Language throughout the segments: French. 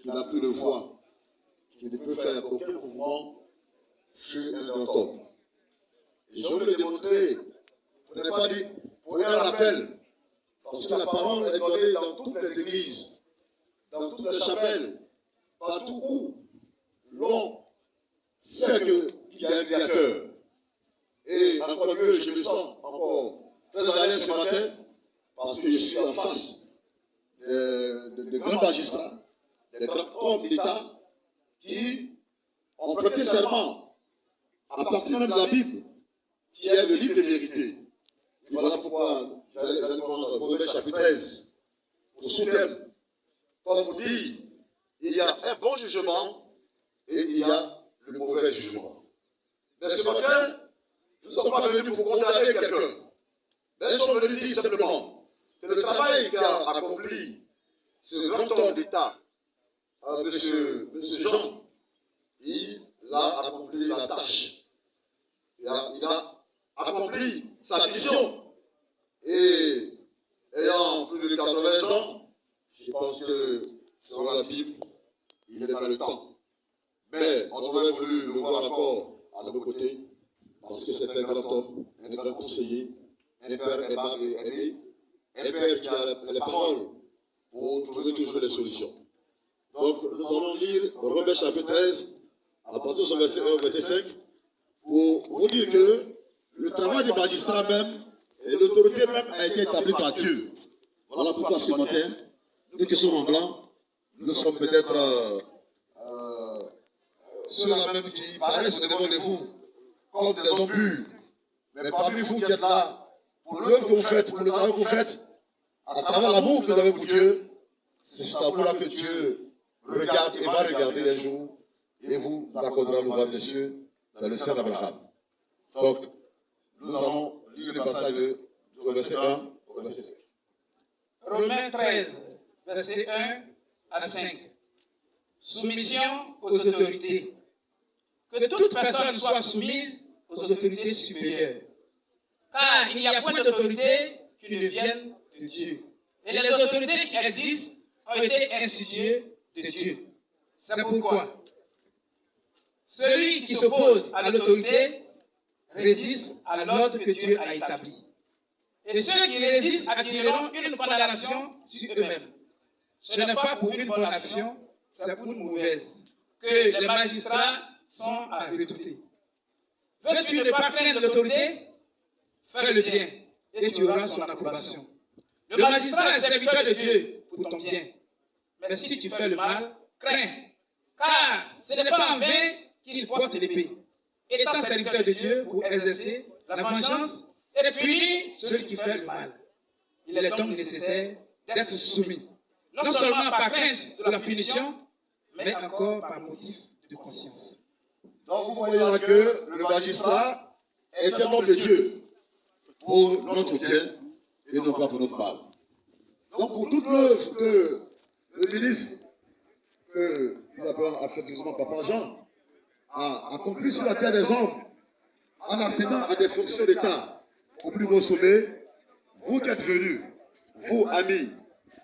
qui n'a plus de voix, qui ne peut faire aucun mouvement, fut un grand homme. Et je veux le démontrer, vous n'avez pas dit, pour un rappel, parce que la parole est donnée dans toutes les églises, dans toutes les chapelles, partout où l'on sait qu'il y a un créateur. Et encore mieux, je me sens encore très à l'aise ce matin, parce que je suis en face de grands magistrats, des grands hommes d'État qui ont prêté serment à partir même de la Bible, qui est le livre de vérité. Et voilà pourquoi j'allais prendre Romains chapitre 13 pour sous-thème. Comme vous dit, il y a un bon jugement et il y a le mauvais jugement. Mais ce matin, nous ne sommes pas venus pour condamner quelqu'un. Mais nous sommes venus dire simplement que le travail qu'a accompli ce grand homme d'État, M. Jean, il a accompli la tâche. Il a accompli sa mission. Et ayant plus de 80 ans, je pense que selon la Bible, il est dans le temps. Mais on aurait voulu le voir encore à nos côtés, parce que c'est un grand homme, un grand conseiller, un père aimable et aimé, un père qui a les paroles pour trouver toujours des solutions. Donc nous allons lire Romains chapitre 13, à partir de son verset 1 au verset 5, pour vous dire que le travail des magistrats même, et l'autorité même a été établie par Dieu. Voilà pourquoi ce matin, nous qui sommes en blanc, nous sommes peut-être ceux-là même qui paraissent devant de vous comme des hommes purs. Mais parmi vous qui êtes là, pour l'œuvre que vous faites, pour le travail que vous faites, à travers l'amour que vous avez pour Dieu, c'est cet amour-là que Dieu regarde et va regarder les jours et vous accordera le royaume des cieux dans le sein d'Abraham. Donc, nous allons lire le passage du verset 1 au verset 5. Romains 13, verset 1 à 5. Soumission aux autorités. Que toute personne soit soumise aux autorités supérieures. Car il n'y a point d'autorité qui ne vienne de Dieu. Et les autorités qui existent ont été instituées de Dieu. C'est pourquoi celui qui s'oppose à l'autorité résiste à l'ordre que Dieu a établi. Et ceux qui résistent attireront une condamnation sur eux-mêmes. Ce n'est pas pour une bonne action, c'est pour une mauvaise, que les magistrats sont à redouter. Veux-tu ne pas craindre l'autorité? Fais le bien, et tu auras son approbation. Le magistrat est serviteur de Dieu pour ton bien. Mais si tu fais le mal, crains, car ce n'est pas en vain qu'il porte l'épée. Étant serviteur de Dieu pour exercer la vengeance et punir celui qui fait le mal. Il est donc nécessaire d'être soumis, non seulement par crainte de la punition, mais encore par motif de conscience. Donc vous voyez là que le magistrat est un homme de Dieu pour notre bien et non pas pour notre mal. Donc pour toute l'œuvre que le ministre, que nous appelons affectueusement Papa Jean, a accompli sur la terre des hommes, en accédant à des fonctions d'État au plus haut sommet, vous qui êtes venus, vous amis,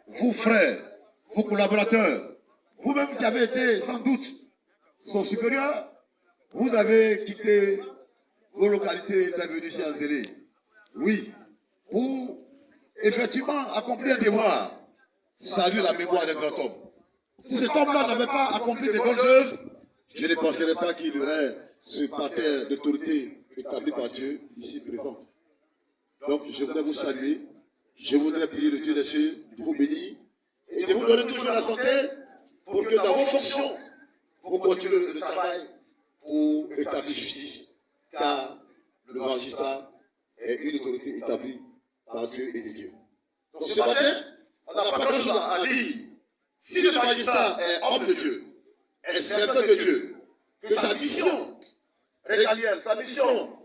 vous frères, vos collaborateurs, vous-même qui avez été sans doute son supérieur, vous avez quitté vos localités et venu ici en Zélé. Oui, pour effectivement accomplir un devoir, saluer la mémoire d'un grand homme. Si cet homme-là n'avait pas accompli de bonnes œuvres, je ne penserais pas qu'il y aurait ce parterre d'autorité établi par Dieu ici présent. Donc je voudrais vous saluer, je voudrais prier le Dieu des cieux de vous bénir et de vous donner toujours la santé pour que dans vos fonctions, vous continuez le travail pour établir justice, car le magistrat est une autorité établie par Dieu et de Dieu. Donc ce matin, on n'a pas grand-chose à dire. Si le magistrat est homme de Dieu, est serviteur de Dieu, que sa mission régalienne, sa mission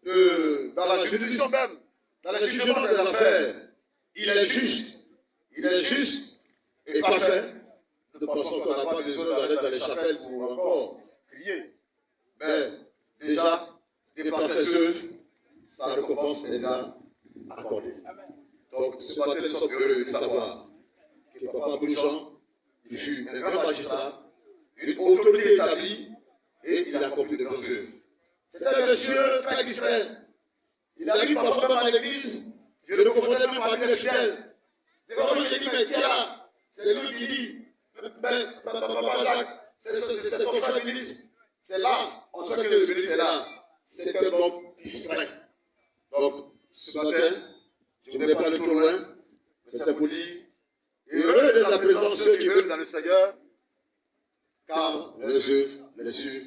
dans la juridiction même, dans le jugement de l'affaire, il est juste et parfait. Nous pensons qu'on n'a pas besoin d'aller dans les chapelles pour encore crier. Mais déjà, par ses œuvres, sa récompense est là accordée. Donc ce matin, nous sommes heureux de savoir que Papa Bouchon, Il fut un grand magistrat, une autorité établie, et il a accompli de grandes choses. C'était un monsieur très discret. Il arrive parfois même à l'église, je le confondais même parmi les fidèles. Des fois, j'ai dit, mais qui est là? C'est lui qui dit, mais Papa Jacques, c'est ton frère ministre. C'est là, on sait que le ministre est là. C'est un homme discret. Donc, ce matin, je ne voudrais pas aller trop loin, mais c'est pour dire, heureux dès à présent ceux qui veulent dans le Seigneur, car les cieux,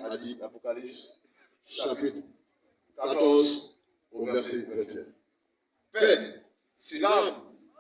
a dit l'Apocalypse, chapitre 14, au verset 21. Paix sur l'âme